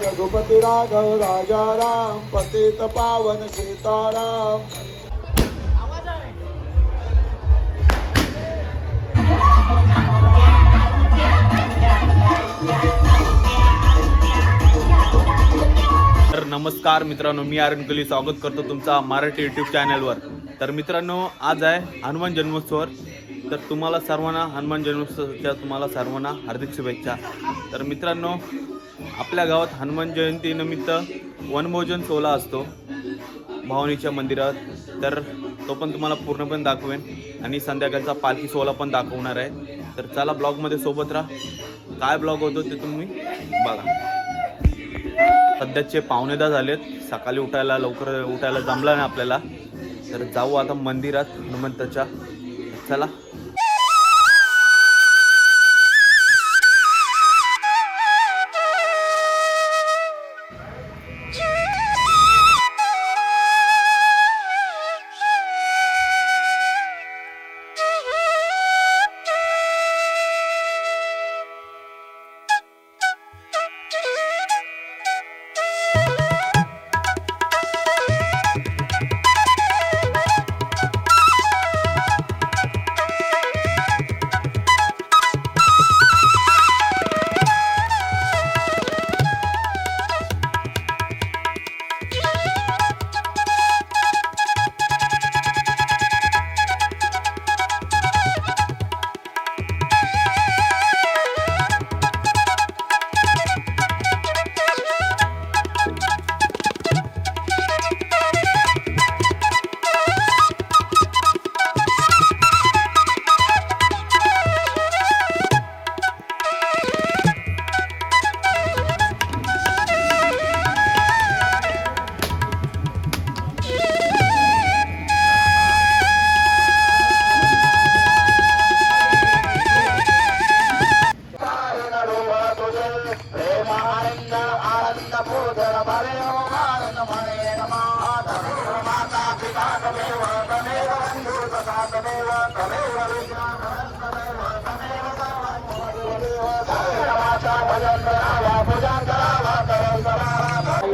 रघुपति राघव राजा राम पतित पावन सीताराम। तर नमस्कार मित्रांनो, मी आर्यन कोहली स्वागत करतो तुमचा मराठी यूट्यूब चॅनलवर। तर मित्रांनो, आज आहे हनुमान जन्मोत्सव। तर तुम्हाला सर्वांना हनुमान जन्मोत्सवाच्या तुम्हाला सर्वांना हार्दिक शुभेच्छा। तर मित्रांनो, आपल्या गावात हनुमान जयंती निमित्त वनभोजन सोहळा असतो भवानीच्या मंदिरात। तर तो पण तुम्हाला पूर्णपणे दाखवेन आणि संध्याकाळचा पालखी सोहळा पण दाखवणार आहे। तर चला ब्लॉगमध्ये सोबत राहा। काय ब्लॉग होतो ते तुम्ही बघा। सध्याचे 9:15 झालेत, सकाळी लवकर उठायला जमलं नाही आपल्याला। तर जाऊ आता मंदिरात हनुमंताच्या। चला।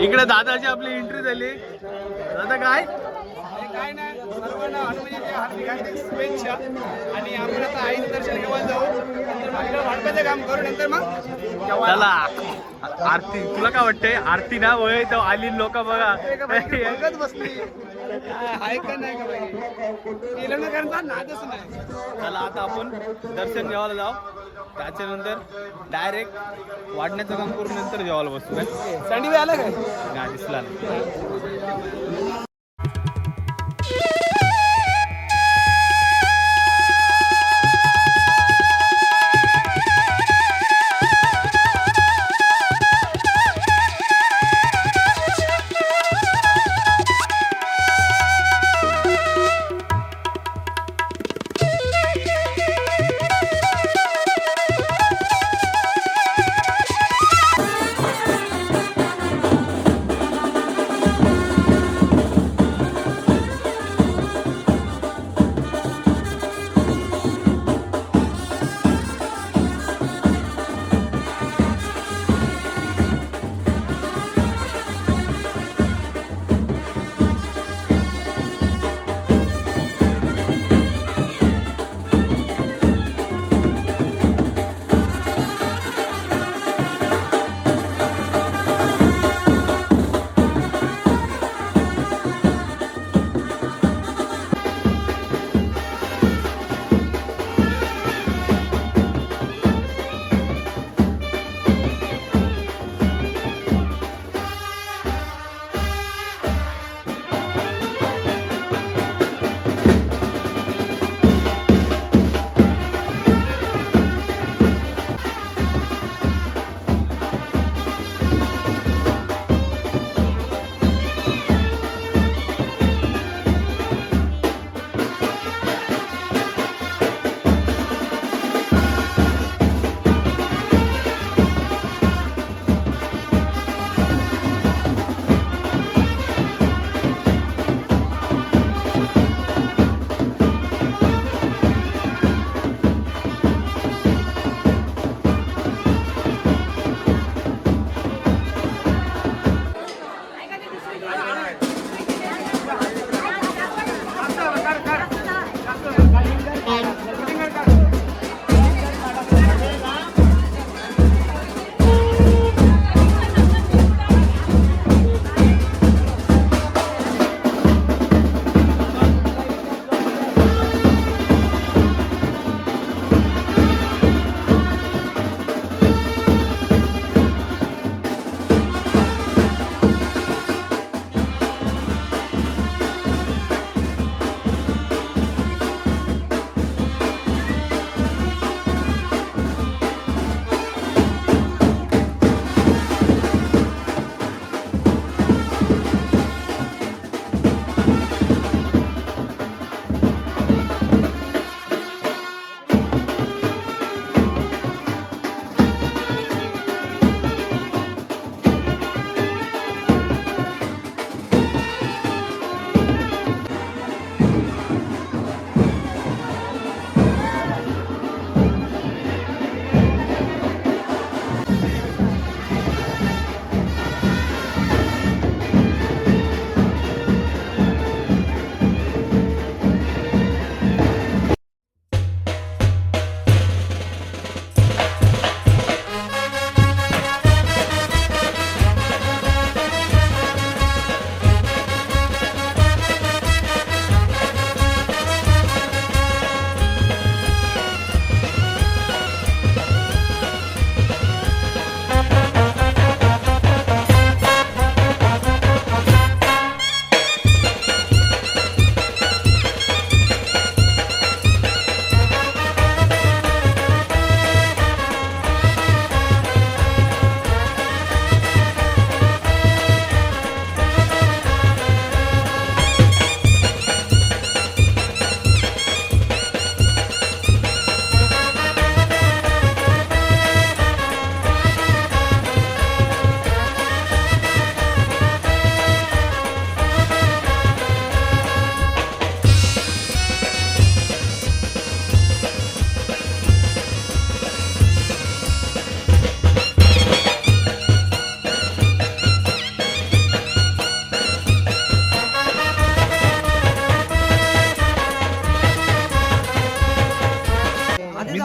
इकडे दादाची आपली एंट्री झाली। दादा काय काय नाही, सर्वांना हनुमानाच्या हार्दिक शुभेच्छा। आणि आपण आता आईचं दर्शन घेऊन जाऊ, नंतर मग वाढपाचं काम करू, नंतर मग चला आरती। तुला काय वाटतंय आरती ना वय तो आली लोक बघा बघत बसली आहे का नाही का बाई, केलं ना करता नादच नाही। चला आता आपण दर्शन जेवायला जाऊ, त्याच्यानंतर डायरेक्ट वाढण्याचं काम करून नंतर जेवायला बसतो। काय संडी आलं काय नाही दिसला नाही।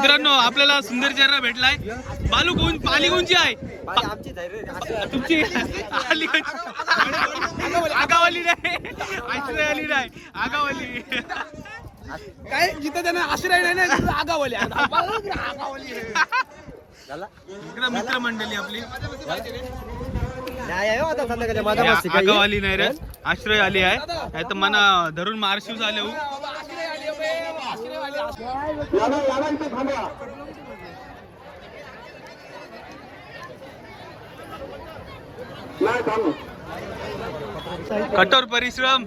मित्रांनो आपल्याला सुंदर चेहरा भेटलाय. बालू कोण पाली कोणची आहे? तुमची आगावाली नाही, आश्रय आली नाही, आगावाली. काय जिथं त्यांना आश्रय नाही ना तिथं आगावली मित्र मंडळी आपली आगावाली नाही रे, आश्रय आली आहे. नाही तर मना धरून मारशिव झाले. कठोर परिश्रम.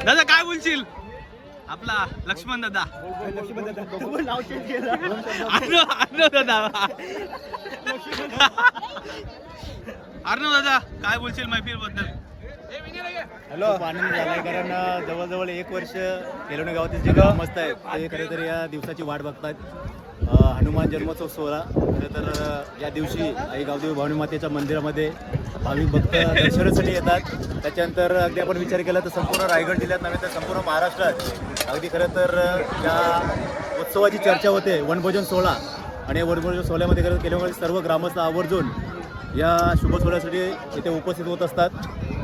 दादा काय बोलशील? आपला लक्ष्मण दादा अर्णव दादा काय बोलशील मैफिल बद्दल? हॅलो, आनंद झालाय कारण जवळजवळ 1 वर्ष केलोने गावातील जे गाव मस्त आहे ते खरं तर या दिवसाची वाट बघतात. हनुमान जन्मोत्सव सोहळा खरं तर या दिवशी आई गावदेवी भवानी मातेच्या मंदिरामध्ये भाविक भक्त दर्शनासाठी येतात. त्याच्यानंतर अगदी आपण विचार केला तर संपूर्ण रायगड जिल्ह्यात नव्हे तर संपूर्ण महाराष्ट्रात अगदी खरं तर या उत्सवाची चर्चा होते वनभोजन सोहळा. आणि वनभोजन सोहळ्यामध्ये खरं केल्यामुळे सर्व ग्रामस्थ आवर्जून या शुभ सोहळ्यासाठी इथे उपस्थित होत असतात.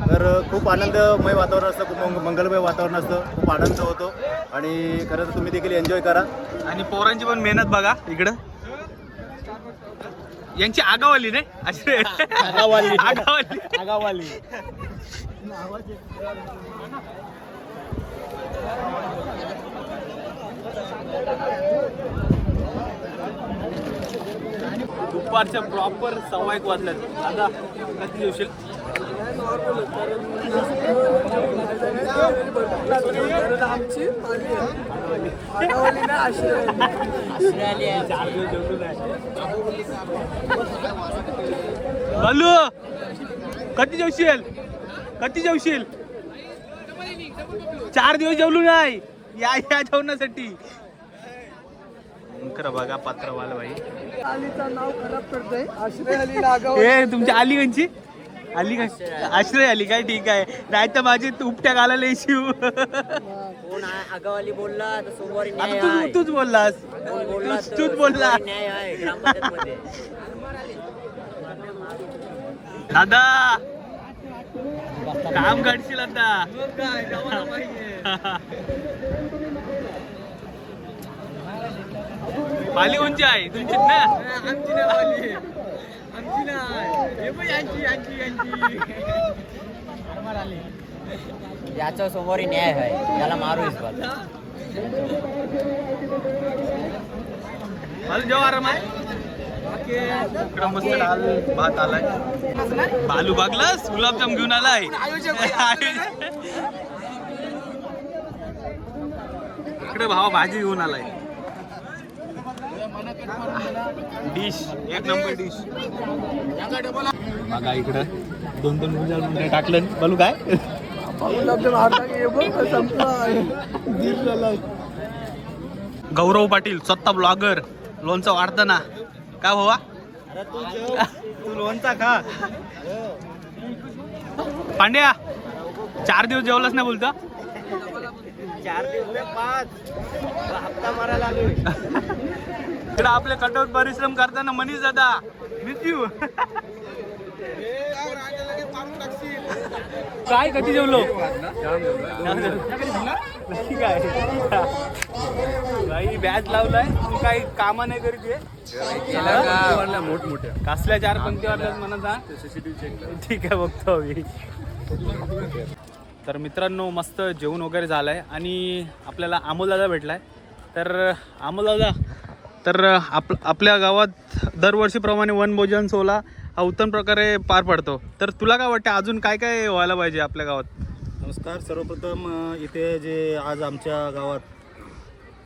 तर खूप आनंदमय वातावरण असतं, खूप मंगलमय वातावरण असतं, खूप आनंद होतो. आणि खरं तर तुम्ही देखील एन्जॉय करा. आणि पोरांची पण मेहनत बघा इकडं. यांची आगावाली नाही, आश्रय आगावाली आगावाली आगावाली. दुपारच्या प्रॉपर 1:15 वाजल्यात. दादा कधी येशील? बालू कधी जेवशील? कधी जेवशील? 4 दिवस जेवलो नाही या जेवणासाठी. खरं बघा पत्रवाला भाई नाव खराब करतोय. आश्रय अली नागाव हे तुमची आली कंची आली का? आश्रय आली काय? ठीक आहे. नाही तर माझी उपट्या घालायला शिव. कोण आगावाली बोलला तर सोमवारी न्याय आता आहे. तूच बोललास. कोण बोलला तर तूच बोलला. सोमवारी न्याय आहे ग्रामपंचायतमध्ये. दादा काम काढशील आता. पाली कोणची आहे? तुमचीच ना? आमची नाही वाली, आमची नाही. हे पण यांची यांची यांची. याचा सोमवारी न्याय आहे, त्याला मारू इस बात. मला जेव्हा आराम आहे. इकडं मस्त डाल भात आलाय. बालू बघलास गुलाबजाम घेऊन आलाय. इकडे भावा भाजी घेऊन आलाय. डिश एक नंबर डिश. बघा इकडं 2-2 गुलाबजाम टाकलं. बालू काय? गौरव पाटील स्वतः ब्लॉगर. लोणचं वाढतं ना काय भावा? तू लोणचा खा. पांड्या 4 दिवस जेवलाच नाही बोलता. 4 दिवस 5 हप्ता मारायला आलोय. इकडे आपले कठोर परिश्रम करताना मनीष दादा मिस यू. काय कधी जेवलो? ठीक आहे भाई बॅच लावलाय. तू काही कामा नाही करीत मोठमोठ्या कसल्या 4 पंक्ती वाटल्यात म्हणा. ठीक आहे बघतो मी. तर मित्रांनो मस्त जेवण वगैरे झालंय आणि आपल्याला अमोल दादा भेटलाय. तर अमोल दादा तर आपल्या गावात दरवर्षीप्रमाणे वनभोजन सोहळा हा उत्तम प्रकारे पार पडतो. तर तुला काय वाटतं अजून काय काय व्हायला पाहिजे आपल्या गावात? नमस्कार. सर्वप्रथम इथे जे आज आमच्या गावात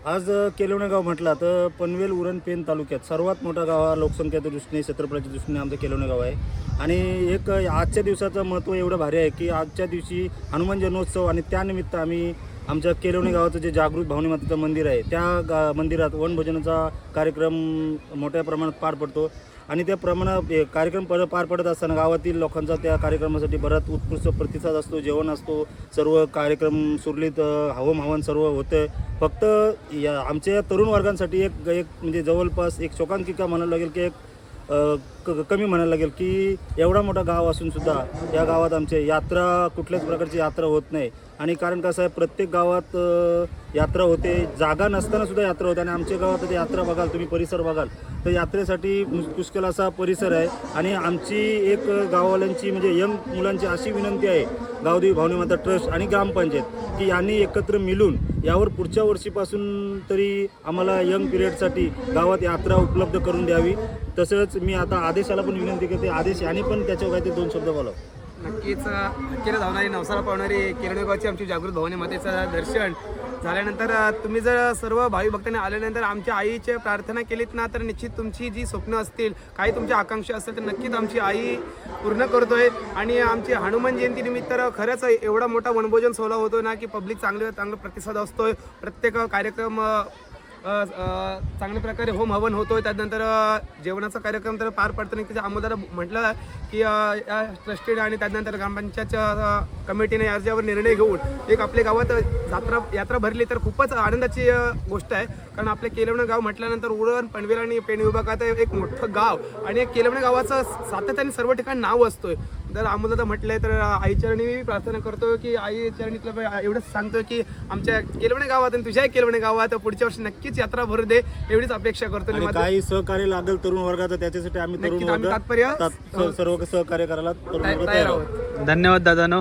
आज केलोणे गाव म्हटलं तर पनवेल उरण पेन तालुक्यात सर्वात मोठा गाव लोकसंख्येच्या दृष्टीने क्षेत्रफळाच्या दृष्टीने आमचं केलोणे गाव आहे. आणि एक आजच्या दिवसाचं महत्त्व एवढं भारी आहे की आजच्या दिवशी हनुमान जन्मोत्सव आणि त्यानिमित्त आम्ही आमच्या केलोणे गावाचं जे जागृत भवानी मातेचं मंदिर आहे त्या मंदिरात वनभोजनाचा कार्यक्रम मोठ्या प्रमाणात पार पडतो. आणि त्याप्रमाणे कार्यक्रम पार पडत असताना गावातील लोकांचा त्या कार्यक्रमासाठी बराच उत्कृष्ट प्रतिसाद असतो, जेवण असतो, सर्व कार्यक्रम सुरळीत हवं सर्व होतं. फक्त आमच्या तरुण वर्गांसाठी एक म्हणजे जवळपास एक शोकांतिका म्हणायला लागेल की कमी म्हणायला लागेल की एवढा मोठा गाव असून सुद्धा या गावात आमचे यात्रा कुठल्याच प्रकारची यात्रा होत नाही. आणि कारण कसं आहे, प्रत्येक गावात यात्रा होते, जागा नसताना सुद्धा यात्रा होते. आणि आमच्या गावात यात्रा बघाल तुम्ही, परिसर बघाल तर यात्रेसाठी पुष्कळ असा परिसर आहे. आणि आमची एक गाववाल्यांची म्हणजे यंग मुलांची अशी विनंती आहे गावदेवी भवानी माता ट्रस्ट आणि ग्रामपंचायत की यांनी एकत्र मिळून यावर पुढच्या वर्षीपासून तरी आम्हाला यंग पिरियडसाठी गावात यात्रा उपलब्ध करून द्यावी. तसंच मी आता आदेशाला पण विनंती करते, आदेश यांनी पण त्याच्यावर काहीतरी 2 शब्द बोलावं. नक्कीच हक्कीला धावणारी नवसाला पावणारी किरणगावची आमची जागृत भवानी मातेचं दर्शन झाल्यानंतर तुम्ही जर सर्व भावी भक्तांनी आल्यानंतर आमच्या आईची प्रार्थना केलीत ना, तर निश्चित तुमची जी स्वप्न असतील, काही तुमच्या आकांक्षा असतील, तर नक्कीच आमची आई पूर्ण करतोय. आणि आमची हनुमान जयंती निमित्त खरंच एवढा मोठा वनभोजन सोहळा होतो ना की पब्लिक चांगला प्रतिसाद असतोय. प्रत्येक कार्यक्रम चांगल्या प्रकारे होम हवन होतोय. त्यानंतर जेवणाचा कार्यक्रम तर पार पडतो. नाही त्याच्या आम्हाला म्हटलं की या ट्रस्टेड आणि त्यानंतर ग्रामपंचायतच्या कमिटीने याच्यावर निर्णय घेऊन एक आपल्या गावात यात्रा भरली तर खूपच आनंदाची गोष्ट आहे. कारण आपल्या केलवणे गाव म्हटल्यानंतर उरण, पनवेल आणि पेण विभागात एक मोठं गाव आणि केलवणे गावाचं सातत्याने सर्व ठिकाणी नाव असतोय. जर अमोलदादा म्हटलंय तर आईचरणी मी प्रार्थना करतो की आईचरणी तुला एवढंच सांगतो की आमच्या केलवणे गावात आणि तुझ्या केलवणे गावात पुढच्या वर्षी नक्कीच यात्रा भरू दे, एवढीच अपेक्षा करतो. काही सहकार्य लागेल तरुण वर्गाचं, त्याच्यासाठी आम्ही तरुण वर्ग सर्व सहकार्य करायला तयार आहोत. धन्यवाद दादानो.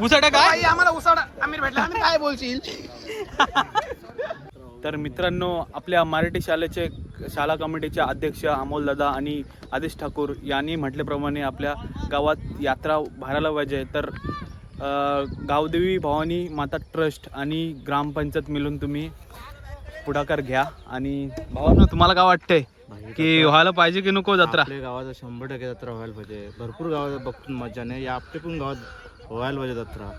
उसाडा काय आम्हाला उसाडा आम्ही भेटला, आम्ही काय बोलशील. तर मित्रांनो, आपल्या मराठी शाळा कमिटीचे अध्यक्ष अमोलदादा आणि आदेश ठाकूर यांनी म्हटल्याप्रमाणे आपल्या गावात यात्रा भरायला पाहिजे. तर गावदेवी भवानी माता ट्रस्ट आणि ग्रामपंचायत मिळून तुम्ही पुढाकार घ्या. आणि भावांनो, तुम्हाला काय वाटतंय की व्हायला पाहिजे की नको जत्रा? आपल्या गावात 100% जत्रा व्हायला पाहिजे. भरपूर गावात बघून मजा नाही, या आपल्या पण गावात व्हायला पाहिजे जत्रा.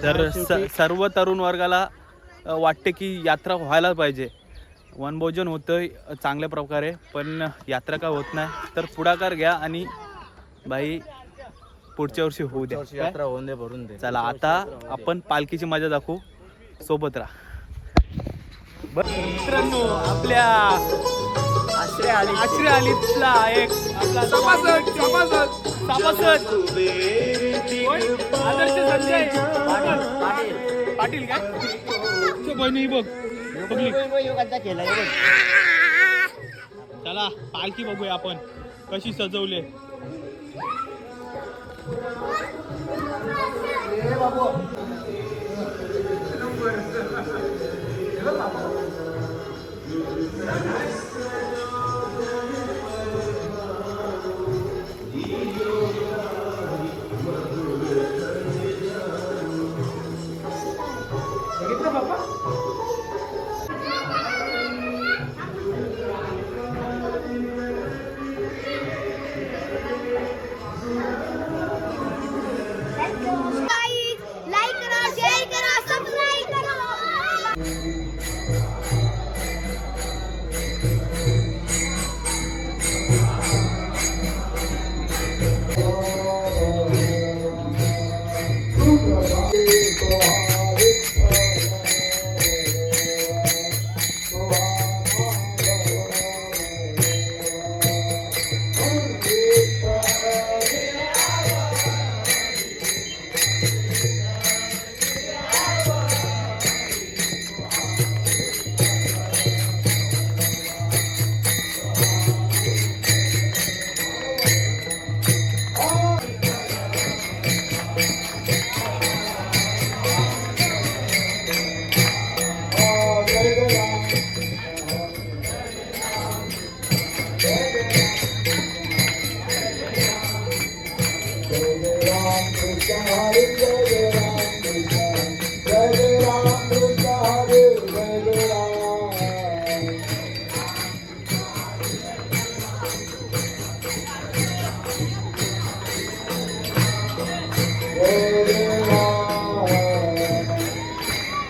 तर सर्व तरुण वर्गाला वाटते की यात्रा व्हायला पाहिजे. वनभोजन होतं चांगल्या प्रकारे, पण यात्रा का होत नाही. तर पुढाकार घ्या आणि भाई पुढच्या वर्षी होऊ द्या. यात्रा होऊन दे, भरून दे. चला आता आपण पालखीची मजा दाखवू, सोबत राहा. मित्रांनो, आपल्या आश्रय आलीतला एक आपला सभासद आदर्श संजय पाटील काय बहिणी बघ. चला पालखी बघूया आपण कशी सजवले. लाईक करा, शेअर करा, सबस्क्राईब करा.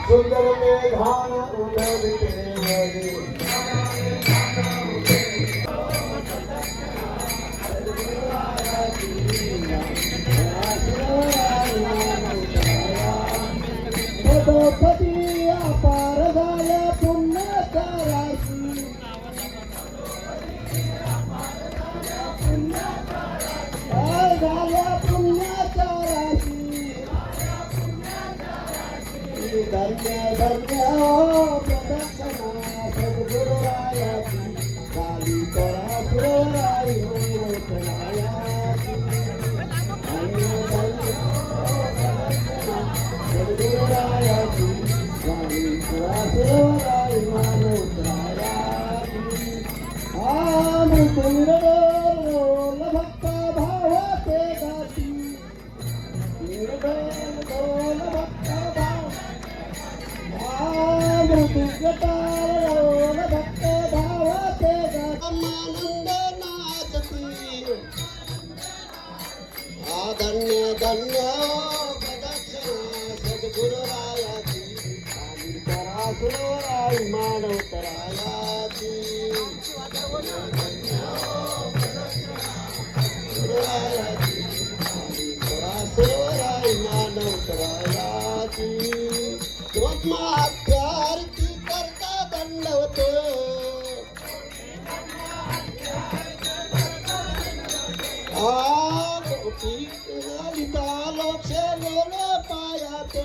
सुंदर मेघान उडविते धन्य धन्य प्रदक्षिणा सद्गुरुरायाची झाली करा सुराई मोठरायाची धन्य धन्य सद्गुरुरायाची झाली करा सुराई मोठरायाची मृत्युंजय भक्त भावाचे गाती निर्भय भक्त भाव मृत्युंजय भक्त भावाचे गाती धन्य धन्य प्रदक्षिणा सद्गुरुरायाची आणि करा सुराई मानवतरायाची सुराई मानवतरायाची आरती करता दंडवत लोक्ष लोले पायात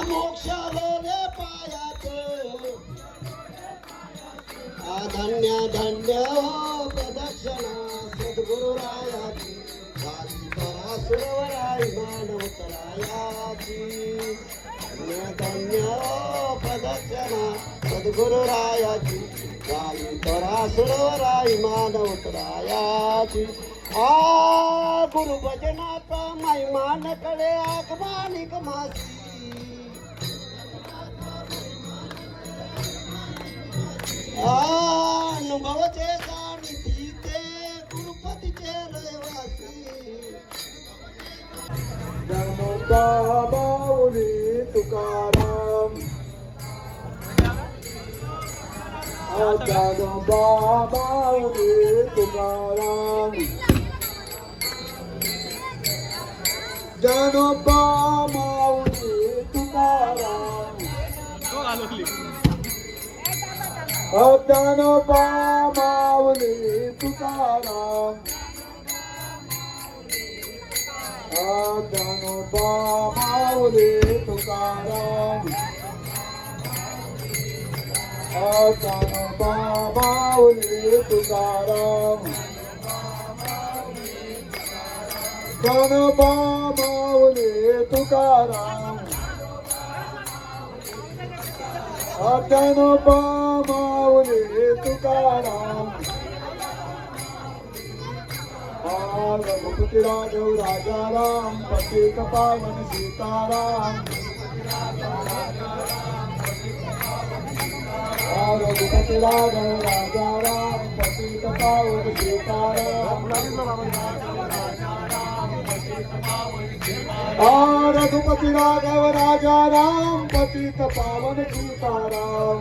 मोक्ष लोले पायात धन्य धन्य प्रदक्षिणा सद्गुरुरायाची झाली करा सुरवराई मानवतरायाची धन्य धन्य प्रदक्षिणा सद्गुरुरायाची झाली करा सुरवराई मानवतरायाची गुरु भजनात मैमान कडे आगमानिक मासी अनुभवचे सानिधी ते गुरुपतीचे रहिवासी ज्ञानोबा माऊली तुकाराम ज्ञानोबा माऊली तुकाराम ज्ञानोबा माऊली तुकाराम ज्ञानोबा माऊली तुकाराम ज्ञानोबा माऊली तुकाराम ज्ञानोबा माऊली तुकाराम ज्ञानोबा माऊली तुकाराम ज्ञानोबा माऊली तुकाराम रघुपती राघव राजाराम पतित पावन सीताराम रघुपती राघव राजाराम पतित पावन सीताराम रघुपती राघव राजाराम पतित पावन सीताराम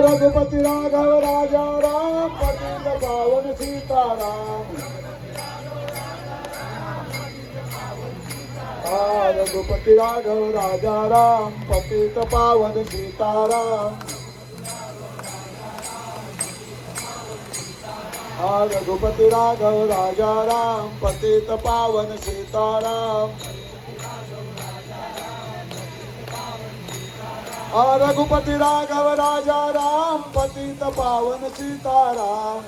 रघुपती राघव राजाराम पतित पावन सीताराम रघुपती राघव राजाराम पतित पावन सीताराम रघुपती राघव राजाराम पतित पावन सीताराम रघुपती राघव राजाराम पतित पावन सीताराम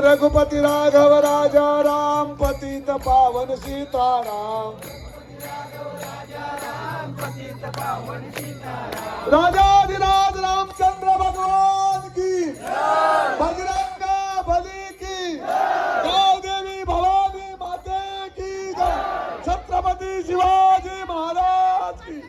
रघुपती राघव राजाराम पतित पावन सीताराम राजाधिराज रामचंद्र भगवान की बजरंग बली की जय देवी भवानी माते की जय छत्रपती शिवाजी महाराज की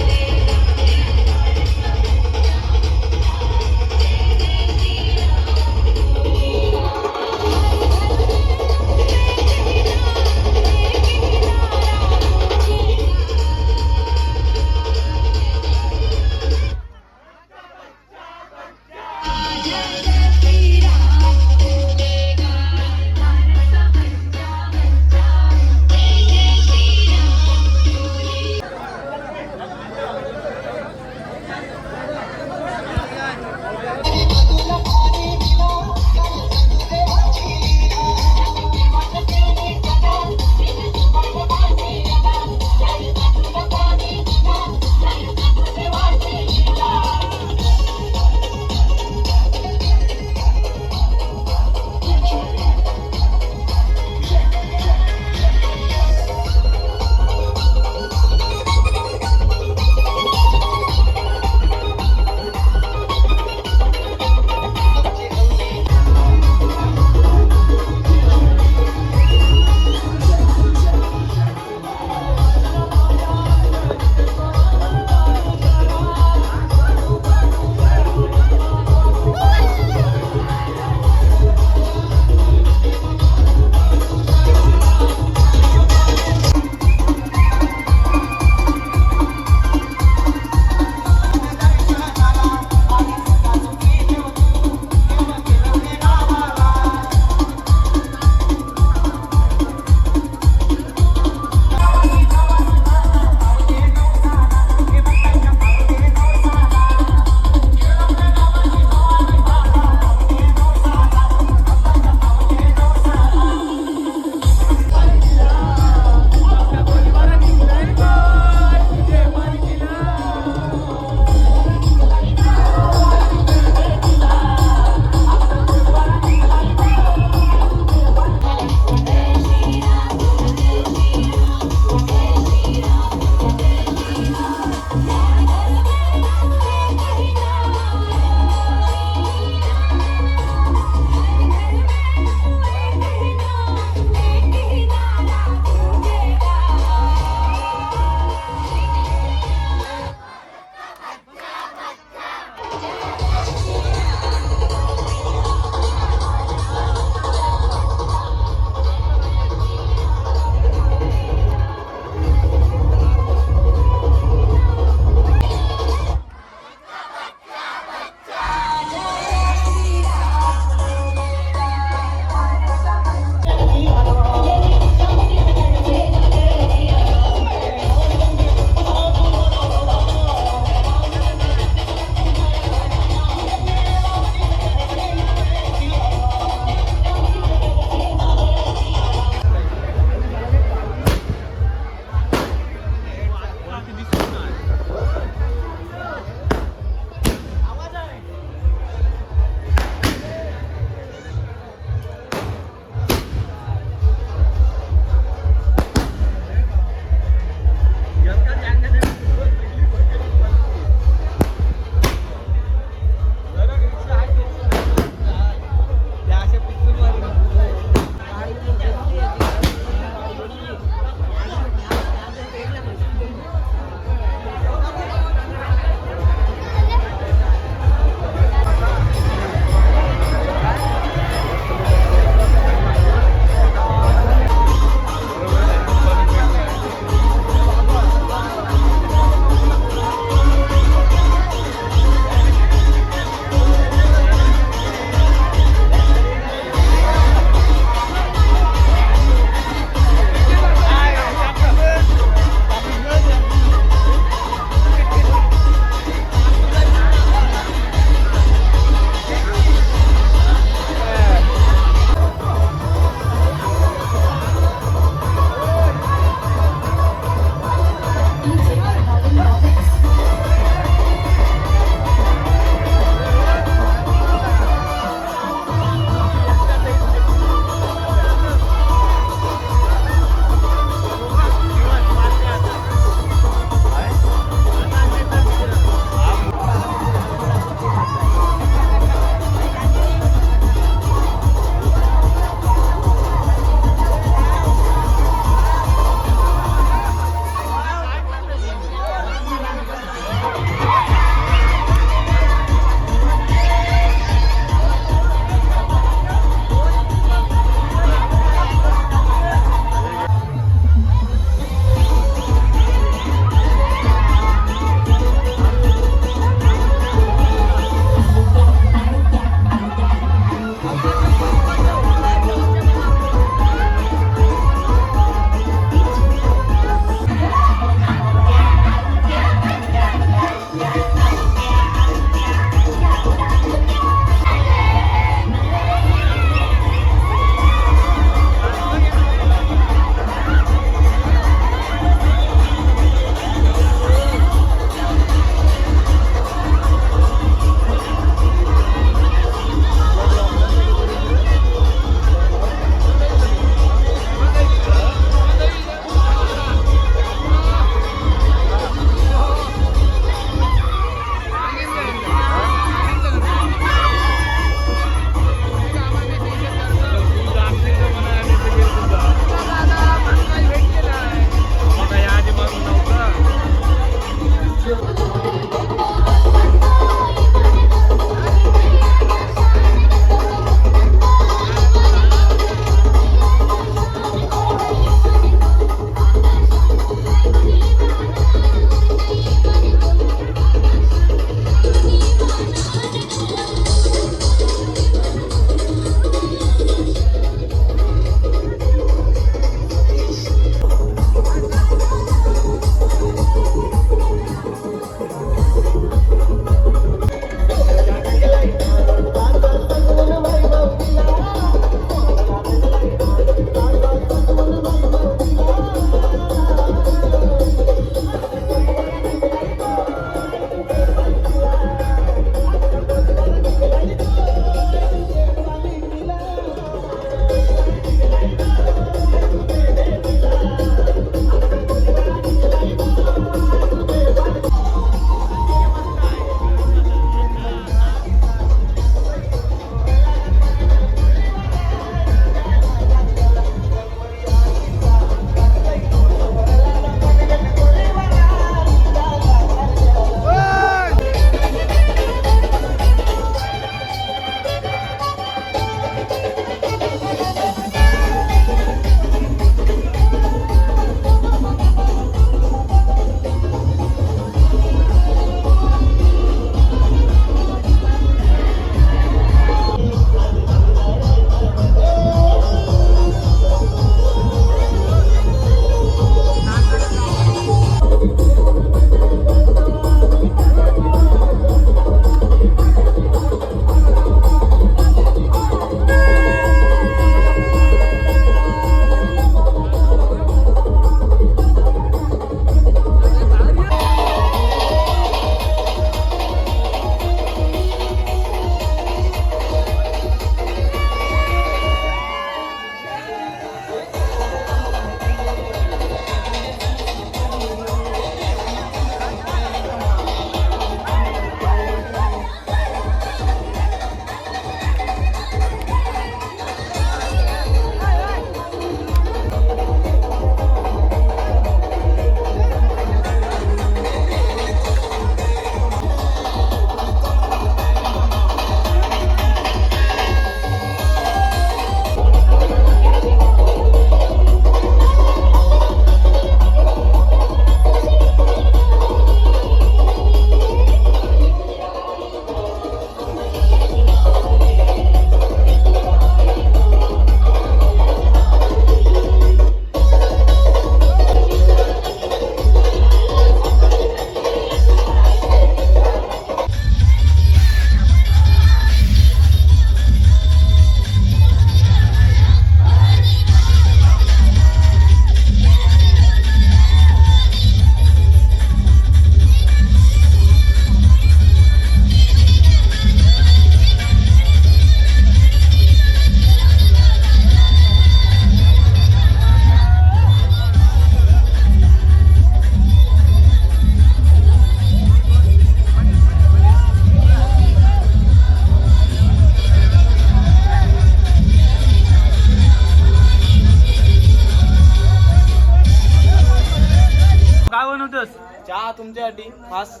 घेतोस? चहा तुमच्यासाठी खास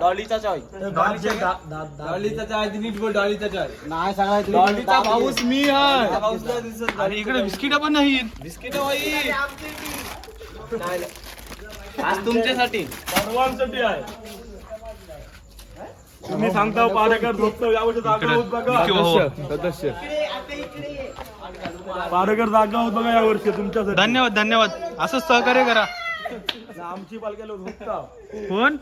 डॉलीचा चॉईस डॉलीचा भाऊस मी आहे. आणि इकडे बिस्किट पण नाही. बिस्किट होईल आज तुमच्यासाठी. सर्वांसाठी आहे. तुम्ही सांगता पारेकर झोपतो यावर्षी जागा होत बघा. पारेकर जागा होत बघा यावर्षी तुमच्यासाठी. धन्यवाद धन्यवाद. असंच सहकार्य करा. आमची पालख्याला झोपता. कोण?